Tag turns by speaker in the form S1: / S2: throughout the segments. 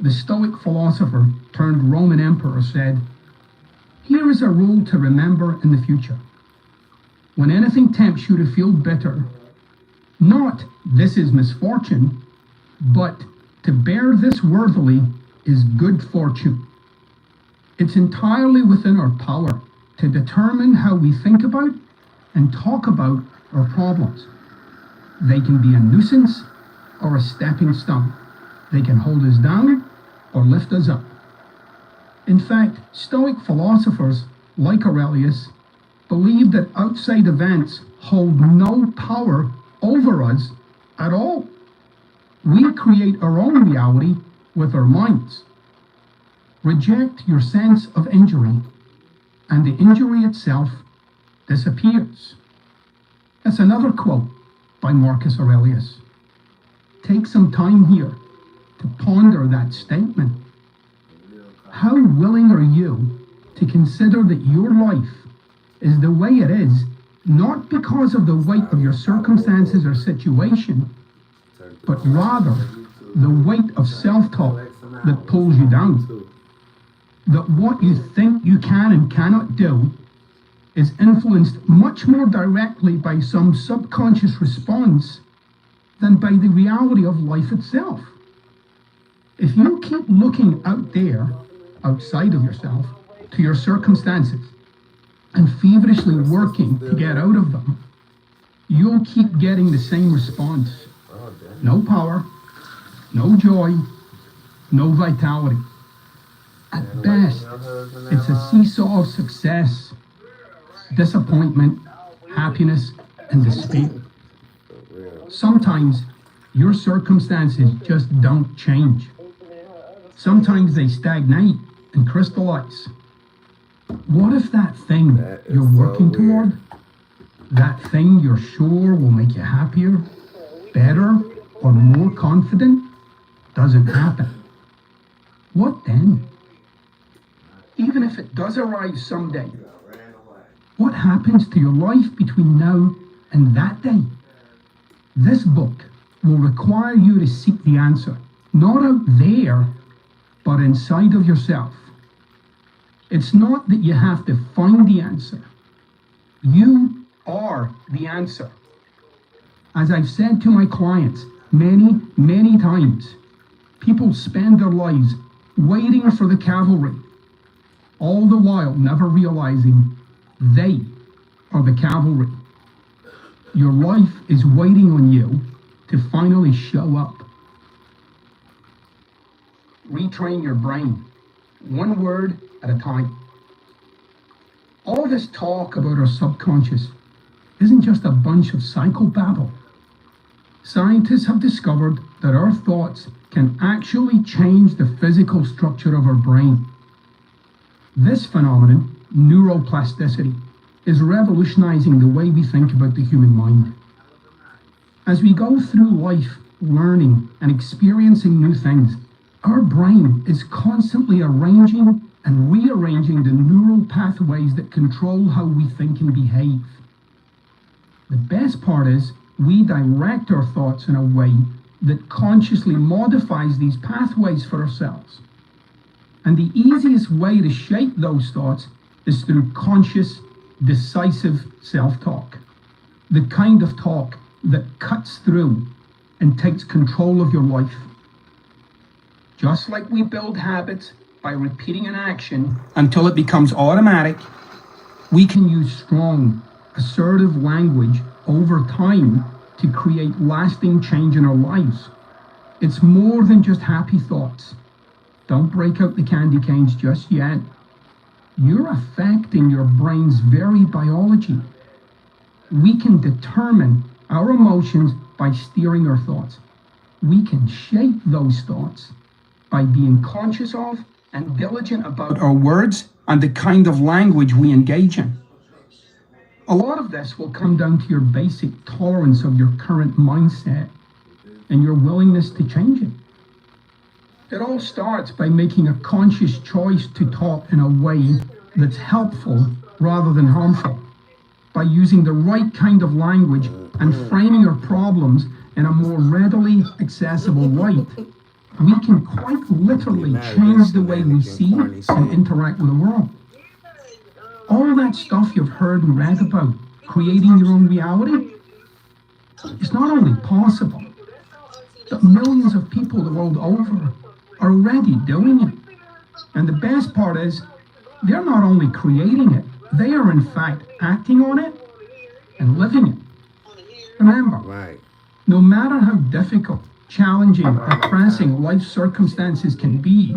S1: the Stoic philosopher turned Roman emperor, said, "Here is a rule to remember in the future. When anything tempts you to feel bitter, not this is misfortune, but to bear this worthily is good fortune." It's entirely within our power to determine how we think about and talk about our problems. They can be a nuisance or a stepping stone. They can hold us down or lift us up. In fact, Stoic philosophers like Aurelius believe that outside events hold no power over us at all. We create our own reality with our minds. Reject your sense of injury, and the injury itself disappears. That's another quote by Marcus Aurelius. Take some time here to ponder that statement. How willing are you to consider that your life is the way it is, not because of the weight of your circumstances or situation, but rather the weight of self-talk that pulls you down? That what you think you can and cannot do is influenced much more directly by some subconscious response than by the reality of life itself. If you keep looking out there, outside of yourself, to your circumstances, and feverishly working to get out of them, you'll keep getting the same response. No power, no joy, no vitality. At best, it's a seesaw of success, disappointment, happiness, and despair. Sometimes your circumstances just don't change. Sometimes they stagnate and crystallize. What if that thing you're working toward, that thing you're sure will make you happier, better, or more confident, doesn't happen? What then? Even if it does arrive someday, what happens to your life between now and that day? This book will require you to seek the answer, not out there, but inside of yourself. It's not that you have to find the answer. You are the answer. As I've said to my clients many, many times, people spend their lives waiting for the cavalry, all the while never realizing they are the cavalry. Your life is waiting on you to finally show up. Retrain your brain, one word at a time. All this talk about our subconscious isn't just a bunch of psychobabble. Scientists have discovered that our thoughts can actually change the physical structure of our brain. This phenomenon, neuroplasticity, is revolutionizing the way we think about the human mind. As we go through life learning and experiencing new things, our brain is constantly arranging and rearranging the neural pathways that control how we think and behave. The best part is we direct our thoughts in a way that consciously modifies these pathways for ourselves. And the easiest way to shape those thoughts is through conscious, decisive self-talk. The kind of talk that cuts through and takes control of your life. Just like we build habits by repeating an action until it becomes automatic, we can use strong, assertive language over time to create lasting change in our lives. It's more than just happy thoughts. Don't break out the candy canes just yet. You're affecting your brain's very biology. We can determine our emotions by steering our thoughts. We can shape those thoughts by being conscious of and diligent about our words and the kind of language we engage in. A lot of this will come down to your basic tolerance of your current mindset and your willingness to change it. It all starts by making a conscious choice to talk in a way that's helpful rather than harmful, by using the right kind of language and framing our problems in a more readily accessible light, we can quite literally change the way we see and interact with the world. All that stuff you've heard and read about creating your own reality is not only possible, but millions of people the world over are already doing it. And the best part is, they're not only creating it, they are in fact acting on it and living it. Remember, no matter how difficult, challenging, or pressing life circumstances can be,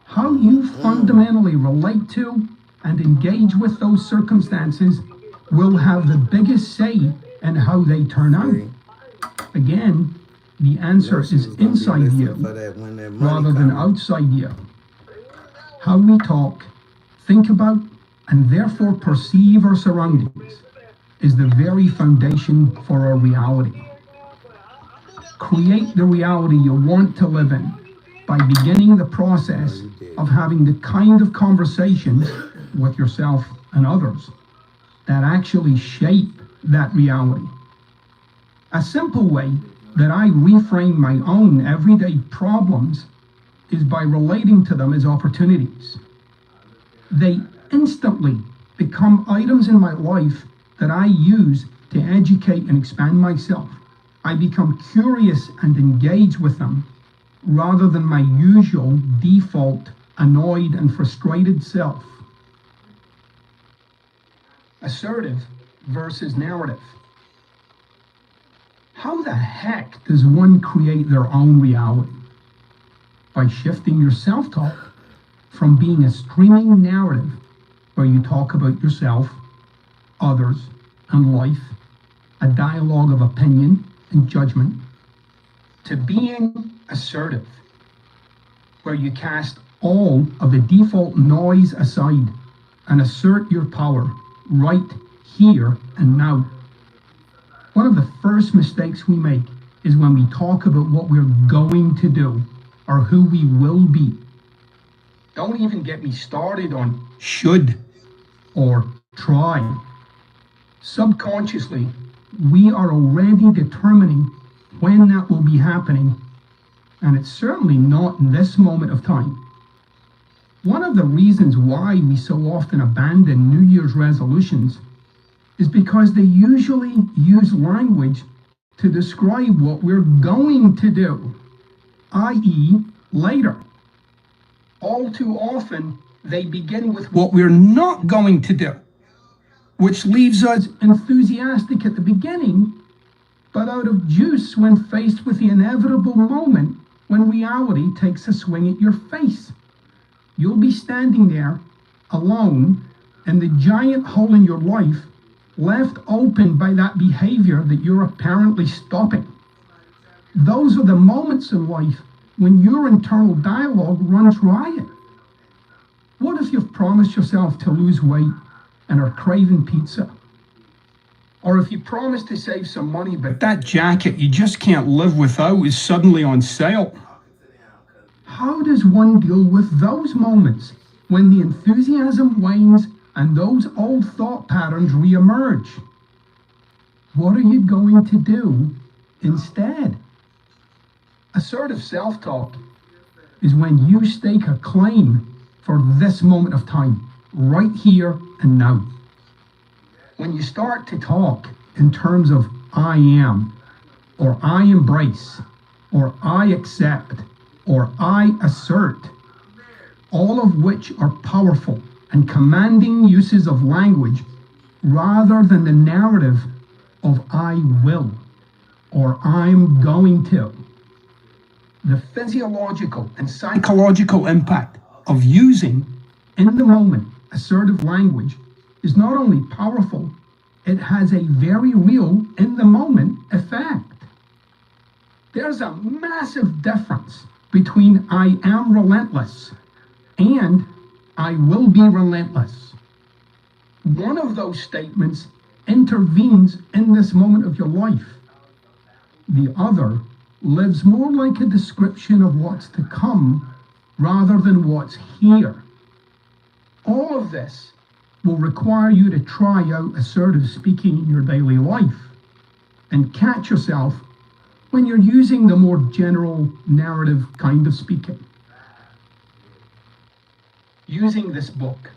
S1: how you fundamentally relate to and engage with those circumstances will have the biggest say in how they turn out. Again, the answer is inside you rather than outside you. How we talk, think about, and therefore perceive our surroundings is the very foundation for our reality. Create the reality you want to live in by beginning the process of having the kind of conversations with yourself and others that actually shape that reality. A simple way that I reframe my own everyday problems is by relating to them as opportunities. They instantly become items in my life that I use to educate and expand myself. I become curious and engage with them rather than my usual default annoyed and frustrated self. Assertive versus narrative. How the heck does one create their own reality? By shifting your self-talk from being a streaming narrative where you talk about yourself, others, and life, a dialogue of opinion and judgment, to being assertive, where you cast all of the default noise aside and assert your power right here and now. One of the first mistakes we make is when we talk about what we're going to do or who we will be. Don't even get me started on should or try. Subconsciously, we are already determining when that will be happening, and it's certainly not in this moment of time. One of the reasons why we so often abandon New Year's resolutions is because they usually use language to describe what we're going to do, i.e., later. All too often, they begin with what we're not going to do, which leaves us enthusiastic at the beginning, but out of juice when faced with the inevitable moment when reality takes a swing at your face. You'll be standing there, alone, in the giant hole in your life, left open by that behavior that you're apparently stopping. Those are the moments in life when your internal dialogue runs riot. What if you've promised yourself to lose weight and are craving pizza? Or if you promise to save some money, but that jacket you just can't live without is suddenly on sale? How does one deal with those moments when the enthusiasm wanes and those old thought patterns reemerge? What are you going to do instead? Assertive self-talk is when you stake a claim for this moment of time, right here and now. When you start to talk in terms of I am, or I embrace, or I accept, or I assert, all of which are powerful and commanding uses of language rather than the narrative of I will, or I'm going to. The physiological and psychological impact of using, in the moment, assertive language is not only powerful, it has a very real, in the moment, effect. There's a massive difference between I am relentless and I will be relentless. One of those statements intervenes in this moment of your life. The other lives more like a description of what's to come rather than what's here. All of this will require you to try out assertive speaking in your daily life and catch yourself when you're using the more general narrative kind of speaking. Using this book.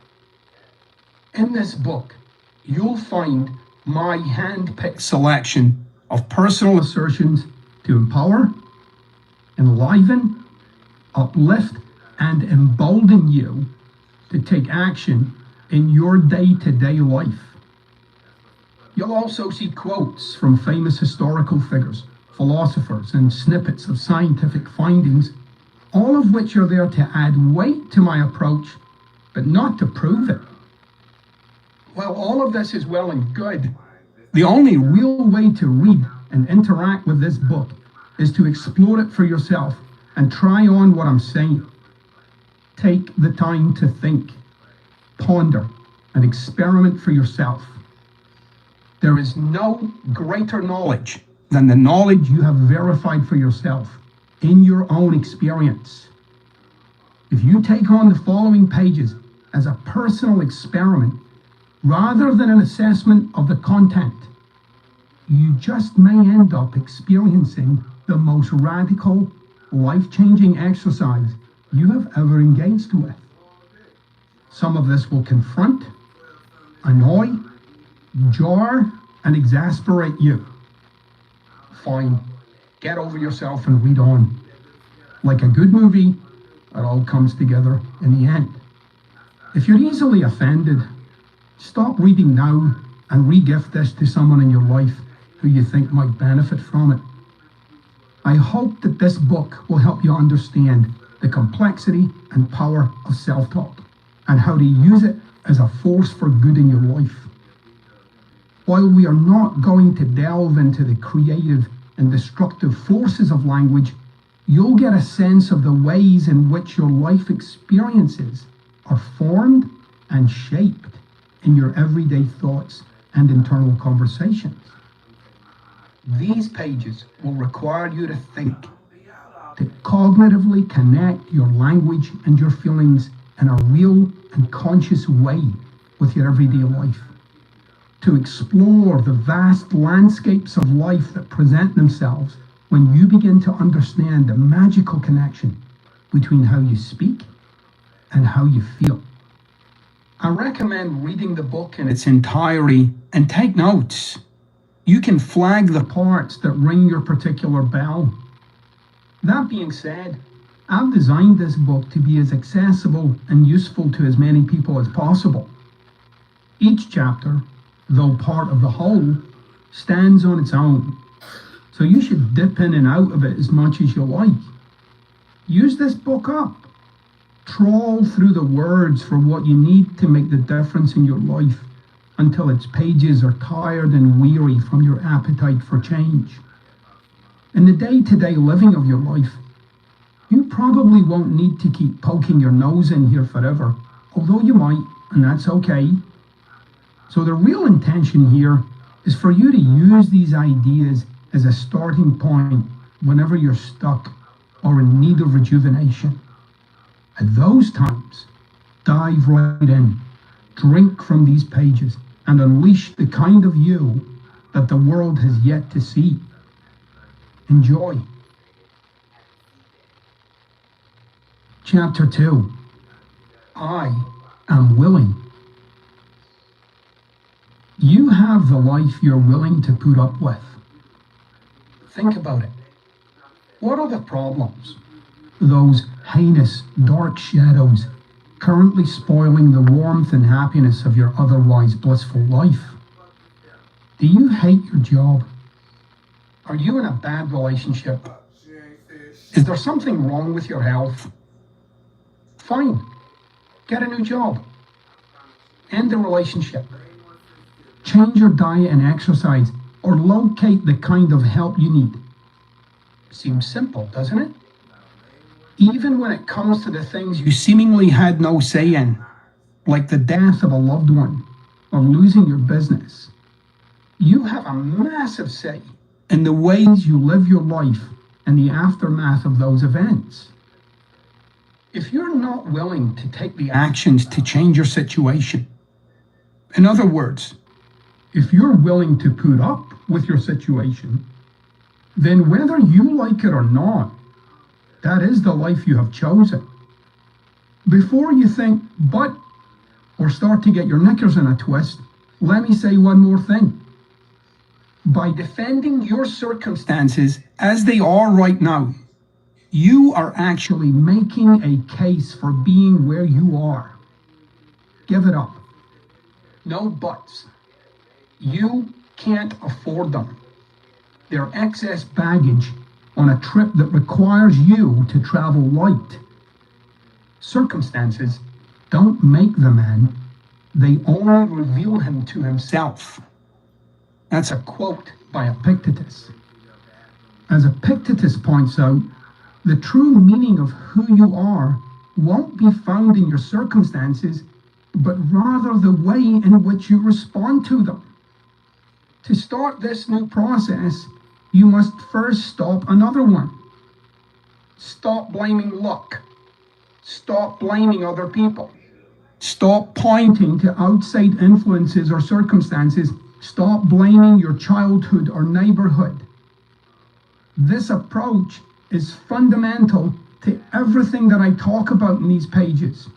S1: In this book, you'll find my hand-picked selection of personal assertions to empower, enliven, uplift, and embolden you to take action in your day-to-day life. You'll also see quotes from famous historical figures, philosophers, and snippets of scientific findings, all of which are there to add weight to my approach, but not to prove it. While all of this is well and good, the only real way to read and interact with this book is to explore it for yourself and try on what I'm saying. Take the time to think, ponder, and experiment for yourself. There is no greater knowledge than the knowledge you have verified for yourself in your own experience. If you take on the following pages as a personal experiment, rather than an assessment of the content, you just may end up experiencing the most radical, life-changing exercise you have ever engaged with. Some of this will confront, annoy, jar, and exasperate you. Fine, get over yourself and read on. Like a good movie, it all comes together in the end. If you're easily offended, stop reading now and re-gift this to someone in your life who you think might benefit from it. I hope that this book will help you understand the complexity and power of self-talk and how to use it as a force for good in your life. While we are not going to delve into the creative and destructive forces of language, you'll get a sense of the ways in which your life experiences are formed and shaped in your everyday thoughts and internal conversations. These pages will require you to think, to cognitively connect your language and your feelings in a real and conscious way with your everyday life, to explore the vast landscapes of life that present themselves when you begin to understand the magical connection between how you speak and how you feel. I recommend reading the book in its entirety and take notes. You can flag the parts that ring your particular bell. That being said, I've designed this book to be as accessible and useful to as many people as possible. Each chapter, though part of the whole, stands on its own, so you should dip in and out of it as much as you like. Use this book up. Trawl through the words for what you need to make the difference in your life until its pages are tired and weary from your appetite for change. In the day-to-day living of your life, you probably won't need to keep poking your nose in here forever, although you might, and that's okay. So the real intention here is for you to use these ideas as a starting point whenever you're stuck or in need of rejuvenation. At those times, dive right in, drink from these pages, and unleash the kind of you that the world has yet to see. Enjoy. Chapter 2. I am willing. You have the life you're willing to put up with. Think about it. What are the problems? Those heinous, dark shadows currently spoiling the warmth and happiness of your otherwise blissful life. Do you hate your job? Are you in a bad relationship? Is there something wrong with your health? Fine. Get a new job. End the relationship. Change your diet and exercise, or locate the kind of help you need. Seems simple, doesn't it? Even when it comes to the things you seemingly had no say in, like the death of a loved one or losing your business, you have a massive say in the ways you live your life and the aftermath of those events. If you're not willing to take the actions to change your situation, in other words, if you're willing to put up with your situation, then whether you like it or not, that is the life you have chosen. Before you think, but, or start to get your knickers in a twist, let me say one more thing. By defending your circumstances as they are right now, you are actually making a case for being where you are. Give it up. No buts. You can't afford them. They're excess baggage on a trip that requires you to travel light. Circumstances don't make the man, they only reveal him to himself. That's a quote by Epictetus. As Epictetus points out, the true meaning of who you are won't be found in your circumstances, but rather the way in which you respond to them. To start this new process, you must first stop another one. Stop blaming luck. Stop blaming other people. Stop pointing to outside influences or circumstances. Stop blaming your childhood or neighborhood. This approach is fundamental to everything that I talk about in these pages.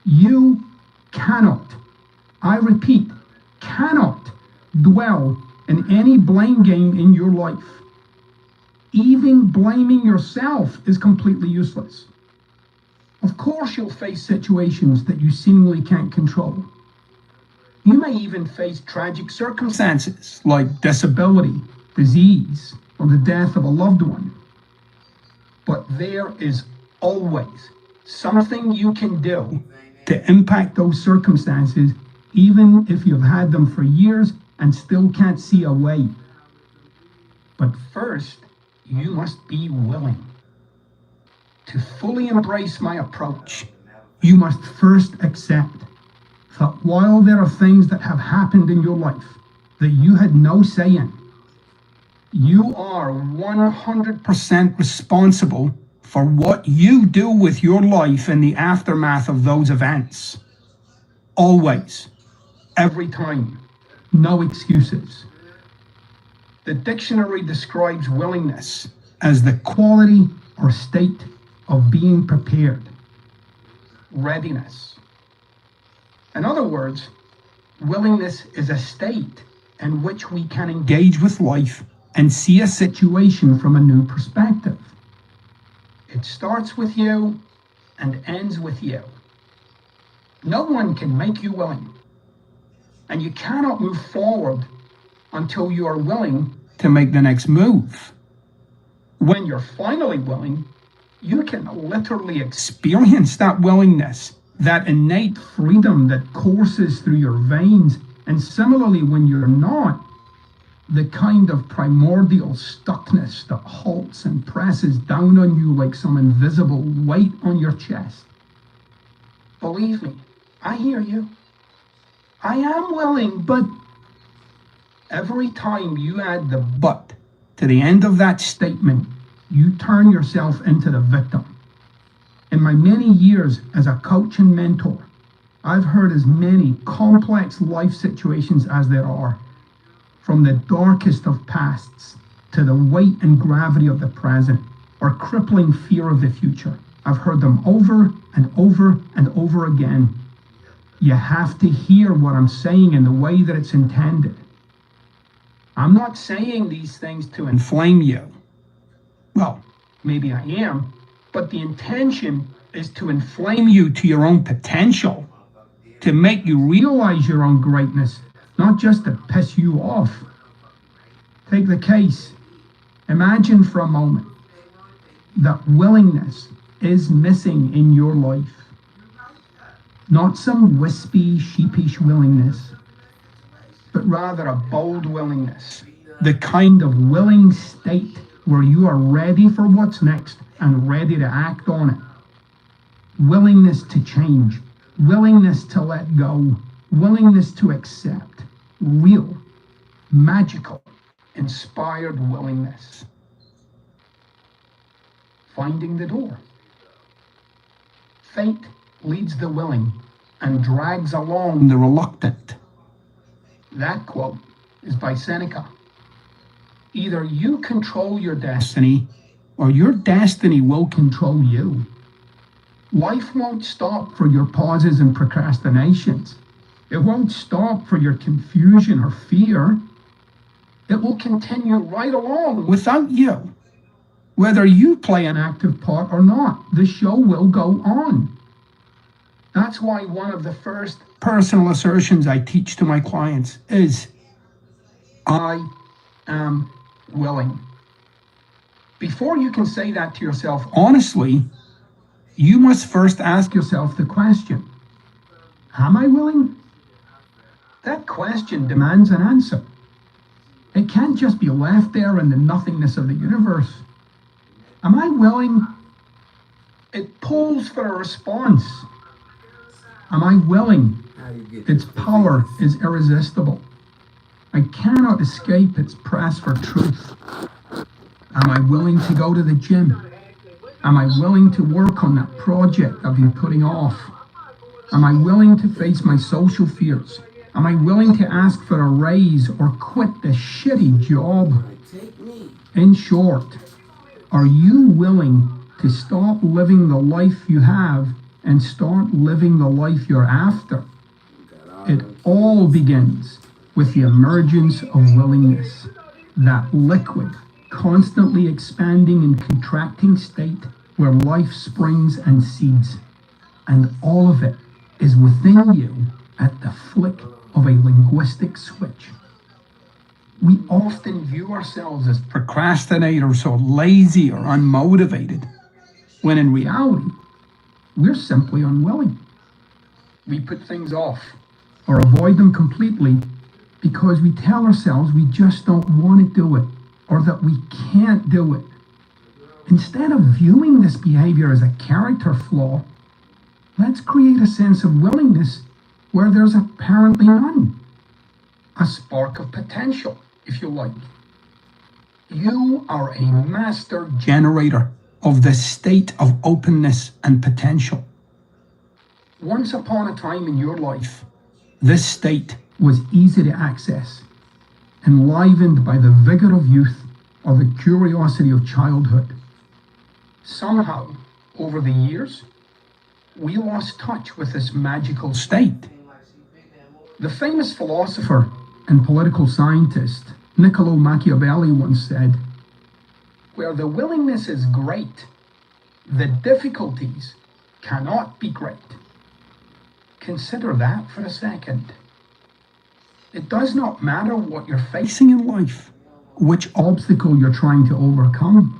S1: You cannot, I repeat, cannot dwell in any blame game in your life. Even blaming yourself is completely useless. Of course you'll face situations that you seemingly can't control. You may even face tragic circumstances like disability, disease, or the death of a loved one. But there is always something you can do to impact those circumstances, even if you've had them for years and still can't see a way. But first, you must be willing. To fully embrace my approach, you must first accept that while there are things that have happened in your life that you had no say in, you are 100% responsible for what you do with your life in the aftermath of those events. Always. Every time. No excuses. The dictionary describes willingness as the quality or state of being prepared. Readiness. In other words, willingness is a state in which we can engage with life and see a situation from a new perspective. It starts with you and ends with you. No one can make you willing, and you cannot move forward until you are willing to make the next move. When you're finally willing, you can literally experience that willingness, that innate freedom that courses through your veins. And similarly, when you're not, the kind of primordial stuckness that halts and presses down on you like some invisible weight on your chest. Believe me, I hear you. I am willing, but every time you add the but to the end of that statement, you turn yourself into the victim. In my many years as a coach and mentor, I've heard as many complex life situations as there are, from the darkest of pasts to the weight and gravity of the present or crippling fear of the future. I've heard them over and over and over again. You have to hear what I'm saying in the way that it's intended. I'm not saying these things to inflame you. Well, maybe I am, but the intention is to inflame you to your own potential, to make you realize your own greatness, not just to piss you off. Take the case. Imagine for a moment that willingness is missing in your life. Not some wispy, sheepish willingness, but rather a bold willingness, the kind of willing state where you are ready for what's next and ready to act on it. Willingness to change, willingness to let go, willingness to accept, real, magical, inspired willingness. Finding the door. Fate leads the willing and drags along the reluctant. That quote is by Seneca. Either you control your destiny, or your destiny will control you. Life won't stop for your pauses and procrastinations. It won't stop for your confusion or fear. It will continue right along without you. Whether you play an active part or not, the show will go on. That's why one of the first personal assertions I teach to my clients is, I am willing. Before you can say that to yourself honestly, you must first ask yourself the question, am I willing? That question demands an answer. It can't just be left there in the nothingness of the universe. Am I willing? It pulls for a response. Am I willing? Its power is irresistible. I cannot escape its press for truth. Am I willing to go to the gym? Am I willing to work on that project I've been putting off? Am I willing to face my social fears? Am I willing to ask for a raise or quit this shitty job? In short, are you willing to stop living the life you have and start living the life you're after? It all begins with the emergence of willingness, that liquid, constantly expanding and contracting state where life springs and seeds. And all of it is within you at the flick of a linguistic switch. We often view ourselves as procrastinators or lazy or unmotivated, when in reality, we're simply unwilling. We put things off or avoid them completely because we tell ourselves we just don't want to do it or that we can't do it. Instead of viewing this behavior as a character flaw, let's create a sense of willingness where there's apparently none. A spark of potential, if you like. You are a master generator of the state of openness and potential. Once upon a time in your life, this state was easy to access, enlivened by the vigor of youth or the curiosity of childhood. Somehow, over the years, we lost touch with this magical state. The famous philosopher and political scientist Niccolo Machiavelli once said, "Where the willingness is great, the difficulties cannot be great." Consider that for a second. It does not matter what you're facing in life, which obstacle you're trying to overcome.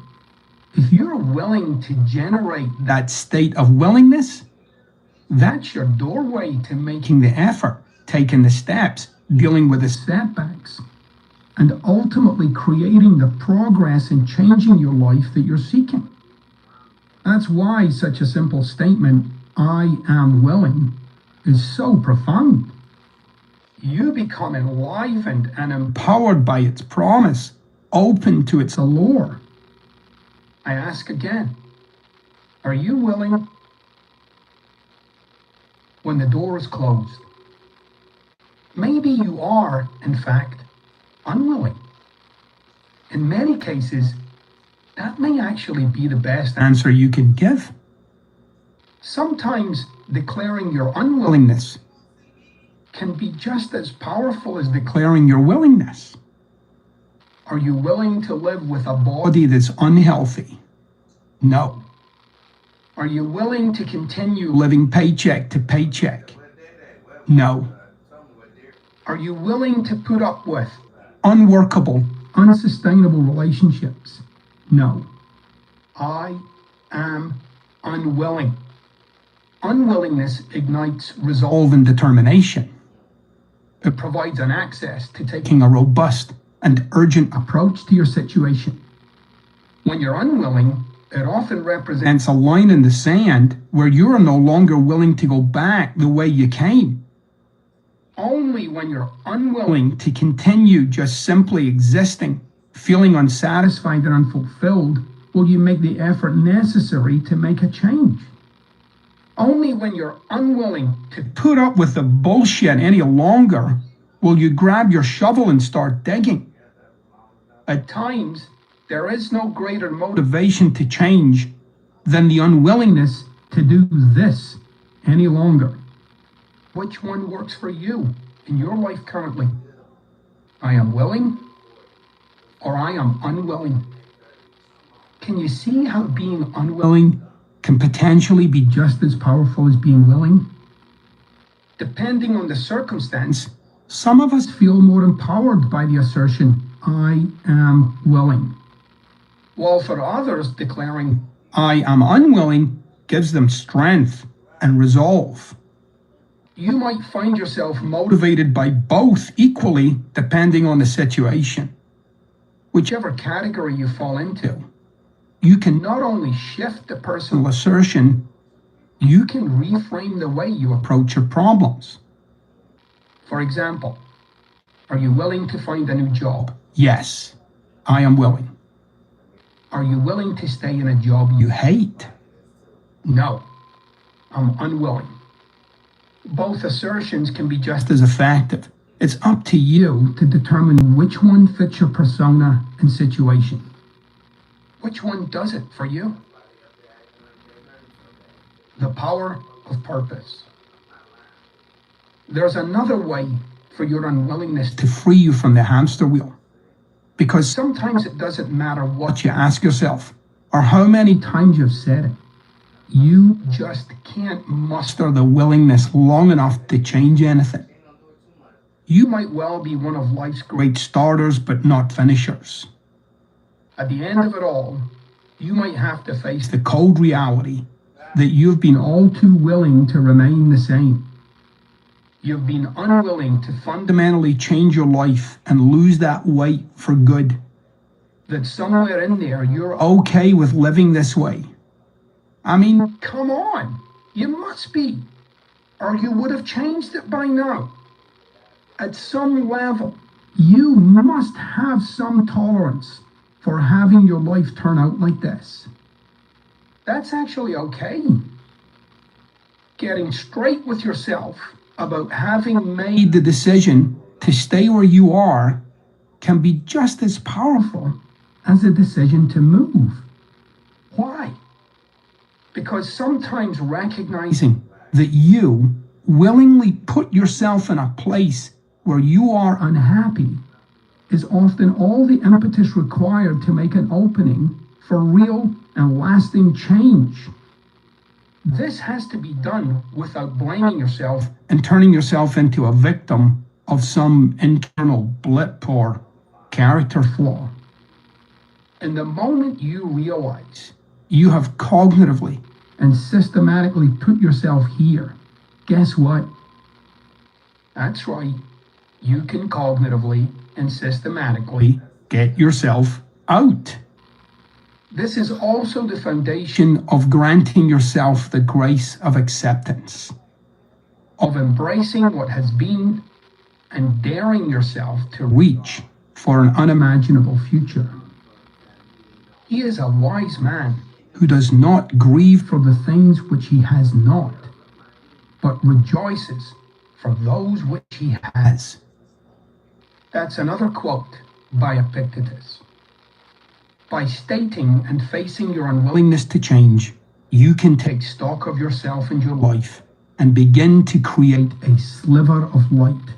S1: If you're willing to generate that state of willingness, that's your doorway to making the effort, taking the steps, dealing with the setbacks, and ultimately creating the progress and changing your life that you're seeking. That's why such a simple statement, I am willing, is so profound. You become enlivened and empowered by its promise, open to its allure. I ask again, are you willing when the door is closed? Maybe you are, in fact, unwilling. In many cases, that may actually be the best answer you can give. Sometimes declaring your unwillingness can be just as powerful as declaring your willingness. Are you willing to live with a body that's unhealthy? No. Are you willing to continue living paycheck to paycheck? No. Are you willing to put up with unworkable, unsustainable relationships? No. I am unwilling. Unwillingness ignites resolve and determination. It provides an access to taking a robust and urgent approach to your situation. When you're unwilling, it often represents a line in the sand where you are no longer willing to go back the way you came. Only when you're unwilling to continue just simply existing, feeling unsatisfied and unfulfilled, will you make the effort necessary to make a change. Only when you're unwilling to put up with the bullshit any longer will you grab your shovel and start digging. At times, there is no greater motivation to change than the unwillingness to do this any longer. Which one works for you in your life currently? I am willing, or I am unwilling. Can you see how being unwilling can potentially be just as powerful as being willing? Depending on the circumstance, some of us feel more empowered by the assertion, I am willing, while for others declaring, I am unwilling gives them strength and resolve. You might find yourself motivated by both equally depending on the situation. Whichever category you fall into, you can not only shift the personal assertion, you can reframe the way you approach your problems. For example, are you willing to find a new job? Yes, I am willing. Are you willing to stay in a job you hate? No, I'm unwilling. Both assertions can be just as effective. It's up to you to determine which one fits your persona and situation. Which one does it for you? The power of purpose. There's another way for your unwillingness to free you from the hamster wheel. Because sometimes it doesn't matter what you ask yourself or how many times you've said it. You just can't muster the willingness long enough to change anything. You might well be one of life's great starters, but not finishers. At the end of it all, you might have to face the cold reality that you've been all too willing to remain the same. You've been unwilling to fundamentally change your life and lose that weight for good. That somewhere in there you're okay with living this way. I mean, come on, you must be, or you would have changed it by now. At some level, you must have some tolerance for having your life turn out like this. That's actually okay. Getting straight with yourself about having made the decision to stay where you are can be just as powerful as a decision to move. Why? Because sometimes recognizing that you willingly put yourself in a place where you are unhappy is often all the impetus required to make an opening for real and lasting change. This has to be done without blaming yourself and turning yourself into a victim of some internal blip or character flaw. And the moment you realize you have cognitively and systematically put yourself here, guess what? That's right. You can cognitively and systematically get yourself out. This is also the foundation of granting yourself the grace of acceptance, of embracing what has been and daring yourself to reach for an unimaginable future. He is a wise man who does not grieve for the things which he has not, but rejoices for those which he has. That's another quote by Epictetus. By stating and facing your unwillingness to change, you can take stock of yourself and your life and begin to create a sliver of light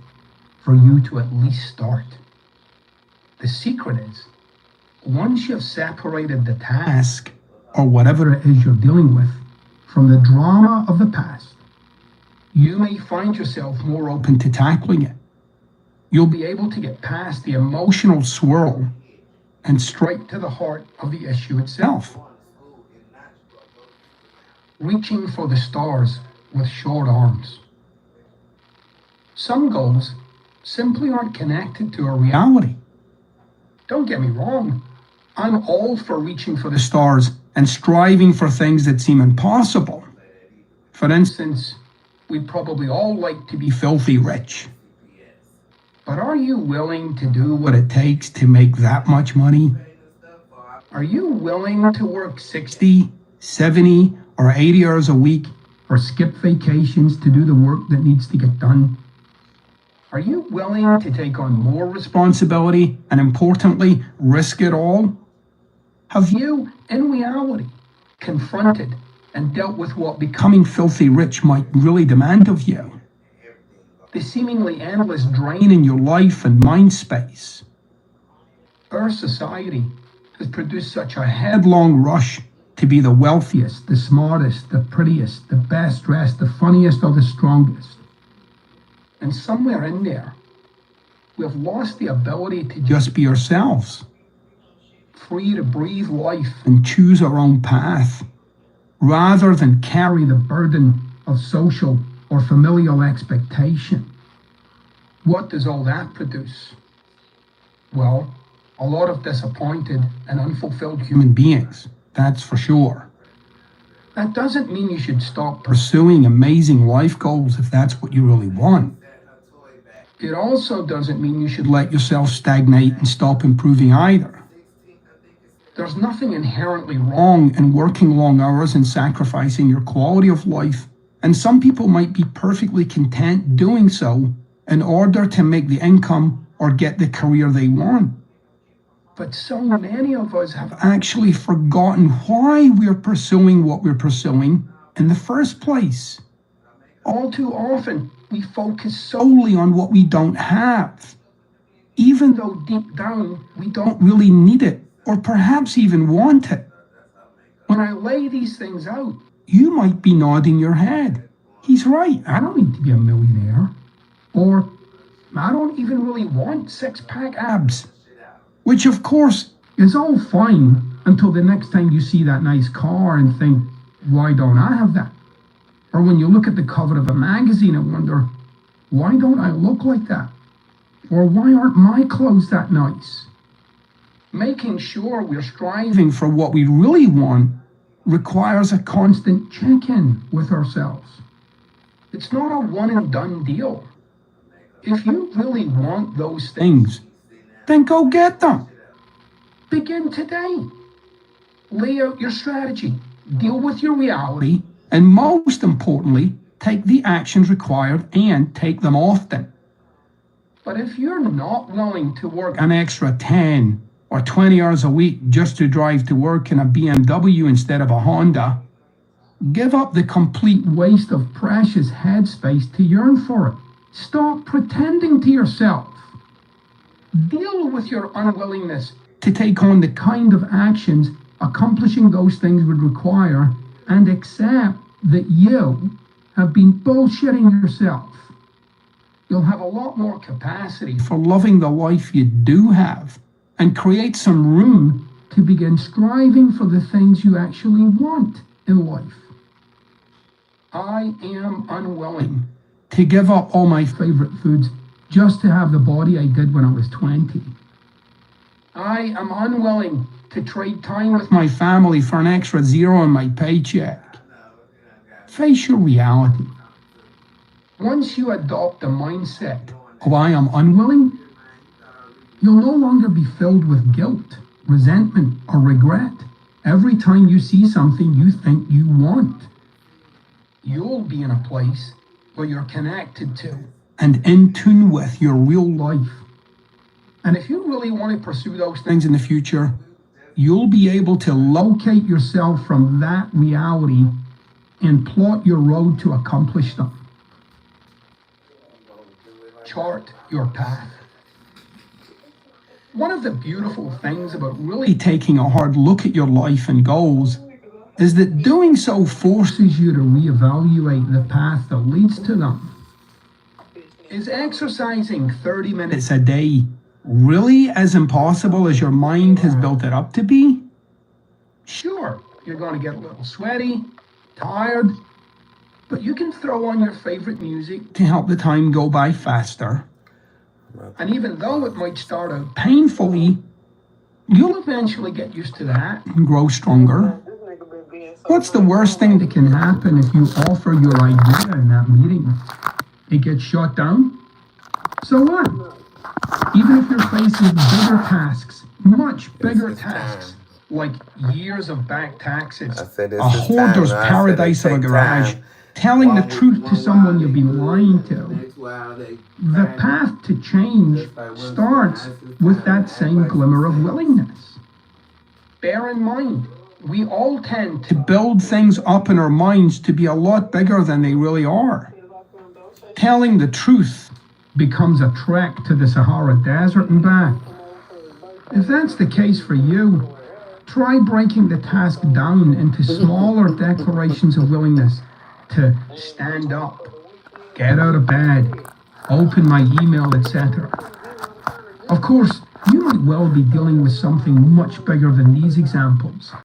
S1: for you to at least start. The secret is, once you've separated the task, or whatever it is you're dealing with, from the drama of the past, you may find yourself more open to tackling it. You'll be able to get past the emotional swirl and straight to the heart of the issue itself. Reaching for the stars with short arms. Some goals simply aren't connected to a reality. Don't get me wrong, I'm all for reaching for the stars and striving for things that seem impossible. For instance, we'd probably all like to be filthy rich. But are you willing to do what it takes to make that much money? Are you willing to work 60, 70, or 80 hours a week, or skip vacations to do the work that needs to get done? Are you willing to take on more responsibility and, importantly, risk it all? Have you, in reality, confronted and dealt with what becoming filthy rich might really demand of you? The seemingly endless drain in your life and mind space. Our society has produced such a headlong rush to be the wealthiest, the smartest, the prettiest, the best dressed, the funniest, or the strongest. And somewhere in there, we have lost the ability to just be ourselves, free to breathe life and choose our own path, rather than carry the burden of social or familial expectation. What does all that produce? Well, a lot of disappointed and unfulfilled human beings, that's for sure. That doesn't mean you should stop pursuing amazing life goals if that's what you really want. It also doesn't mean you should let yourself stagnate and stop improving either. There's nothing inherently wrong in working long hours and sacrificing your quality of life, and some people might be perfectly content doing so in order to make the income or get the career they want. But so many of us have actually forgotten why we're pursuing what we're pursuing in the first place. All too often, we focus solely on what we don't have, even though deep down we don't really need it, or perhaps even want it. When I lay these things out, you might be nodding your head. He's right, I don't need to be a millionaire. Or, I don't even really want six-pack abs. Which, of course, is all fine until the next time you see that nice car and think, why don't I have that? Or when you look at the cover of a magazine and wonder, why don't I look like that? Or why aren't my clothes that nice? Making sure we're striving for what we really want requires a constant check-in with ourselves. It's not a one-and-done deal. If you really want those things, then go get them. Begin today. Lay out your strategy, deal with your reality, and most importantly, take the actions required and take them often. But if you're not willing to work an extra 10 or 20 hours a week just to drive to work in a BMW instead of a Honda, give up the complete waste of precious headspace to yearn for it. Stop pretending to yourself. Deal with your unwillingness to take on the kind of actions accomplishing those things would require, and accept that you have been bullshitting yourself. You'll have a lot more capacity for loving the life you do have, and create some room to begin striving for the things you actually want in life. I am unwilling to give up all my favorite foods just to have the body I did when I was 20. I am unwilling to trade time with my family for an extra zero in my paycheck. Face your reality. Once you adopt the mindset of I am unwilling, you'll no longer be filled with guilt, resentment, or regret every time you see something you think you want. You'll be in a place where you're connected to and in tune with your real life. And if you really want to pursue those things in the future, you'll be able to locate yourself from that reality and plot your road to accomplish them. Chart your path. One of the beautiful things about really taking a hard look at your life and goals is that doing so forces you to reevaluate the path that leads to them. Is exercising 30 minutes a day really as impossible as your mind has built it up to be? Sure, you're going to get a little sweaty, tired, but you can throw on your favorite music to help the time go by faster. And even though it might start out painfully, you'll eventually get used to that and grow stronger. What's the worst thing that can happen if you offer your idea in that meeting? It gets shot down? So what? Even if you're facing bigger tasks, much bigger tasks, like years of back taxes, a hoarder's paradise of a garage, telling the truth to someone you've been lying to, The path to change starts with that same glimmer of willingness. Bear in mind, we all tend to build things up in our minds to be a lot bigger than they really are. Telling the truth becomes a trek to the Sahara Desert and back. If that's the case for you, try breaking the task down into smaller declarations of willingness to stand up, get out of bed, open my email, etc. Of course, you might well be dealing with something much bigger than these examples.